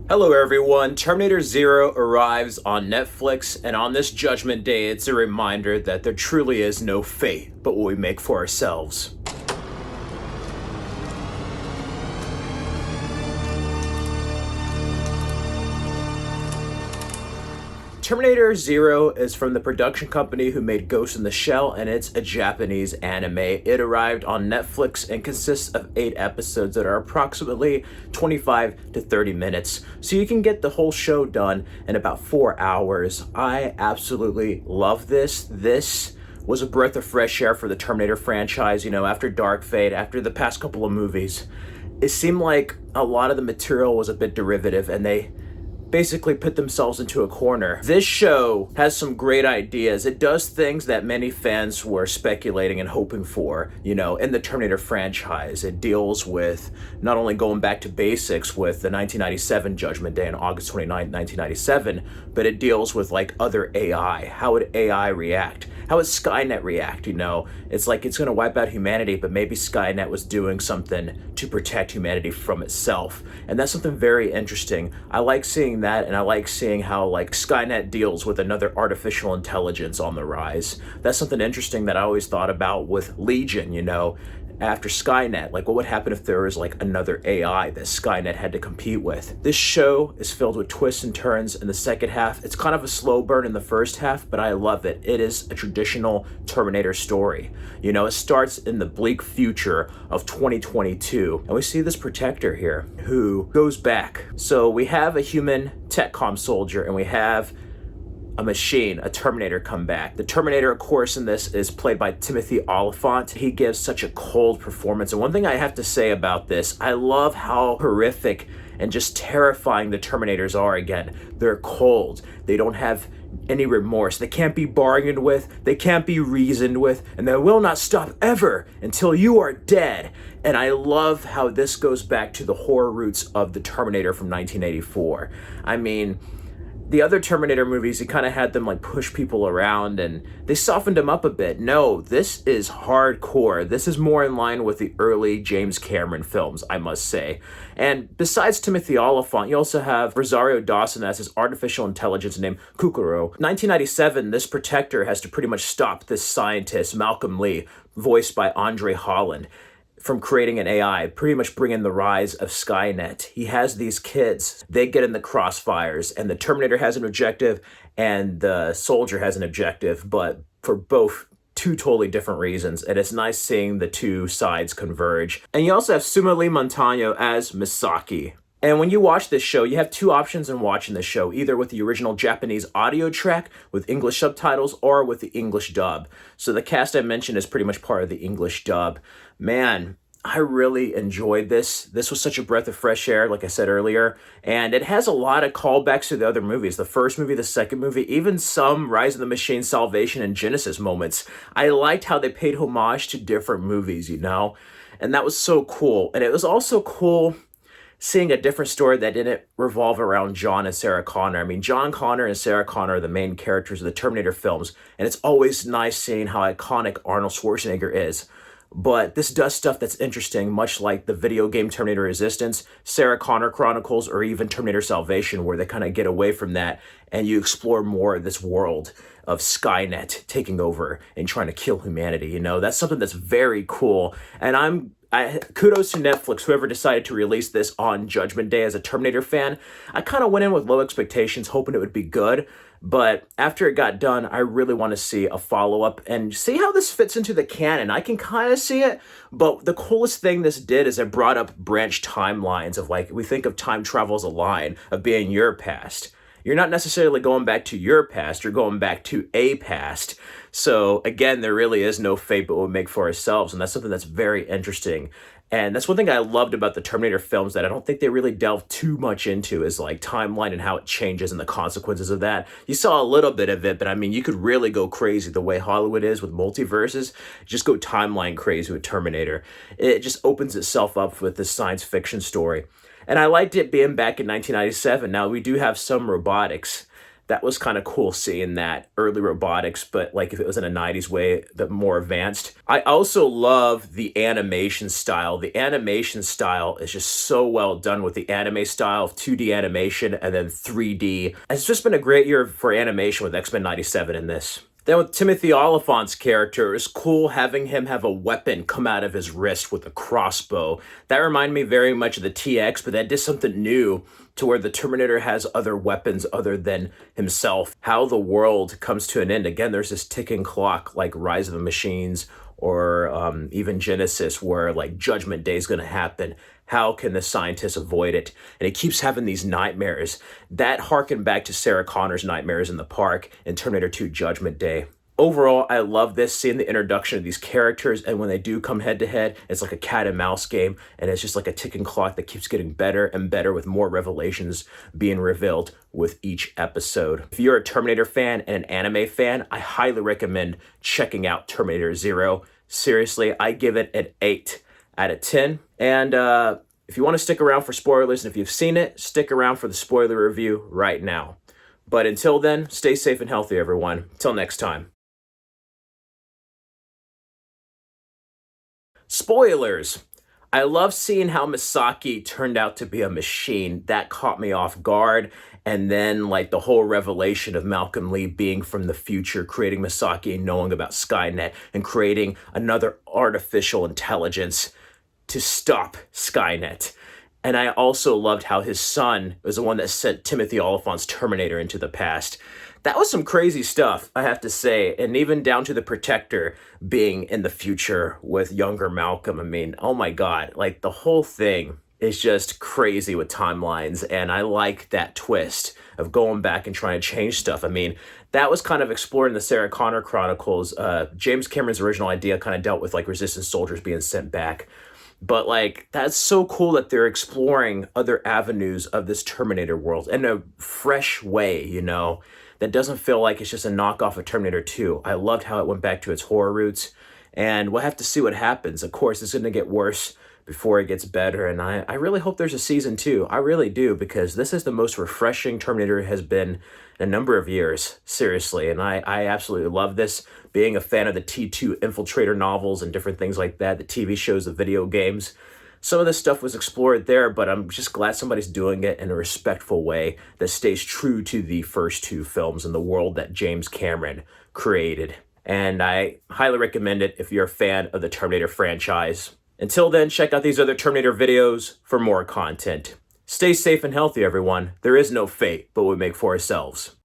Hello everyone, Terminator Zero arrives on Netflix, and on this Judgment Day it's a reminder that there truly is no fate but what we make for ourselves. Terminator Zero is from the production company who made Ghost in the Shell, and it's a Japanese anime. It arrived on Netflix and consists of 8 episodes that are approximately 25 to 30 minutes. So you can get the whole show done in about 4 hours. I absolutely love this. This was a breath of fresh air for the Terminator franchise, after Dark Fate, after the past couple of movies. It seemed like a lot of the material was a bit derivative, and they basically put themselves into a corner. This show has some great ideas. It does things that many fans were speculating and hoping for, in the Terminator franchise. It deals with not only going back to basics with the 1997 Judgment Day on August 29, 1997, but it deals with other AI. How would AI react? How would Skynet react? It's like it's going to wipe out humanity, but maybe Skynet was doing something to protect humanity from itself. And that's something very interesting. I like seeing that, and I like seeing how Skynet deals with another artificial intelligence on the rise. That's something interesting that I always thought about with Legion, after Skynet. What would happen if there was another AI that Skynet had to compete with? This show is filled with twists and turns in the second half. It's kind of a slow burn in the first half, but I love it. It is a traditional Terminator story. It starts in the bleak future of 2022, and we see this protector here who goes back. So we have a human TechCom soldier, and we have a machine, a Terminator, come back. The Terminator, of course, in this is played by Timothy Olyphant. He gives such a cold performance. And one thing I have to say about this, I love how horrific and just terrifying the Terminators are again. They're cold. They don't have any remorse. They can't be bargained with. They can't be reasoned with. And they will not stop ever until you are dead. And I love how this goes back to the horror roots of the Terminator from 1984. I mean, the other Terminator movies, you kind of had them push people around and they softened them up a bit. No, this is hardcore. This is more in line with the early James Cameron films, I must say. And besides Timothy Olyphant, you also have Rosario Dawson as his artificial intelligence named Kukuro. 1997, this protector has to pretty much stop this scientist, Malcolm Lee, voiced by Andre Holland, from creating an AI, pretty much bringing the rise of Skynet. He has these kids, they get in the crossfires, and the Terminator has an objective and the soldier has an objective, but for both two totally different reasons. And it's nice seeing the two sides converge. And you also have Sumali Montano as Misaki. And when you watch this show, you have 2 options in watching this show, either with the original Japanese audio track with English subtitles or with the English dub. So the cast I mentioned is pretty much part of the English dub. Man, I really enjoyed this. This was such a breath of fresh air, like I said earlier. And it has a lot of callbacks to the other movies. The first movie, the second movie, even some Rise of the Machine, Salvation, and Genesis moments. I liked how they paid homage to different movies, And that was so cool. And it was also cool seeing a different story that didn't revolve around John and Sarah Connor. I mean, John Connor and Sarah Connor are the main characters of the Terminator films, and it's always nice seeing how iconic Arnold Schwarzenegger is. But this does stuff that's interesting, much like the video game Terminator Resistance, Sarah Connor Chronicles, or even Terminator Salvation, where they kind of get away from that and you explore more of this world of Skynet taking over and trying to kill humanity. That's something that's very cool. And kudos to Netflix, whoever decided to release this on Judgment Day. As a Terminator fan, I kind of went in with low expectations, hoping it would be good. But after it got done, I really want to see a follow-up and see how this fits into the canon. I can kind of see it, but the coolest thing this did is it brought up branch timelines of we think of time travel as a line of being your past. You're not necessarily going back to your past, you're going back to a past. So again, there really is no fate but what we make for ourselves, and that's something that's very interesting. And that's one thing I loved about the Terminator films that I don't think they really delve too much into is timeline and how it changes and the consequences of that. You saw a little bit of it, but I mean, you could really go crazy the way Hollywood is with multiverses. Just go timeline crazy with Terminator. It just opens itself up with this science fiction story. And I liked it being back in 1997. Now, we do have some robotics That was kind of cool seeing that early robotics, but like if it was in a 90s way, the more advanced. I also love the animation style. The animation style is just so well done with the anime style of 2D animation and then 3D. It's just been a great year for animation with X-Men 97 in this. Then with Timothy Oliphant's character, it's cool having him have a weapon come out of his wrist with a crossbow. That reminded me very much of the TX, but that did something new to where the Terminator has other weapons other than himself. How the world comes to an end. Again, there's this ticking clock like Rise of the Machines or even Genesis where like Judgment Day is going to happen. How can the scientists avoid it? And he keeps having these nightmares. That harkened back to Sarah Connor's nightmares in the park in Terminator 2 Judgment Day. Overall, I love this, seeing the introduction of these characters, and when they do come head to head, it's like a cat and mouse game, and it's just like a ticking clock that keeps getting better and better with more revelations being revealed with each episode. If you're a Terminator fan and an anime fan, I highly recommend checking out Terminator Zero. Seriously, I give it an 8 out of 10. And if you want to stick around for spoilers, and if you've seen it, stick around for the spoiler review right now. But until then, stay safe and healthy, everyone. Till next time. Spoilers! I love seeing how Misaki turned out to be a machine. That caught me off guard. And then, like, the whole revelation of Malcolm Lee being from the future, creating Misaki and knowing about Skynet and creating another artificial intelligence to stop Skynet. And I also loved how his son was the one that sent Timothy Oliphant's Terminator into the past. That was some crazy stuff, I have to say. And even down to the Protector being in the future with younger Malcolm. I mean, oh my God, like the whole thing is just crazy with timelines. And I like that twist of going back and trying to change stuff. I mean, that was kind of explored in the Sarah Connor Chronicles. James Cameron's original idea kind of dealt with like resistance soldiers being sent back. But like, that's so cool that they're exploring other avenues of this Terminator world in a fresh way, you know, that doesn't feel like it's just a knockoff of Terminator 2. I loved how it went back to its horror roots, and we'll have to see what happens. Of course, it's going to get worse before it gets better, and I really hope there's a season 2. I really do, because this is the most refreshing Terminator has been in a number of years, seriously, and I absolutely love this. Being a fan of the T2 Infiltrator novels and different things like that, the TV shows, the video games, some of this stuff was explored there, but I'm just glad somebody's doing it in a respectful way that stays true to the first 2 films and the world that James Cameron created. And I highly recommend it if you're a fan of the Terminator franchise. Until then, check out these other Terminator videos for more content. Stay safe and healthy, everyone. There is no fate, but we make for ourselves.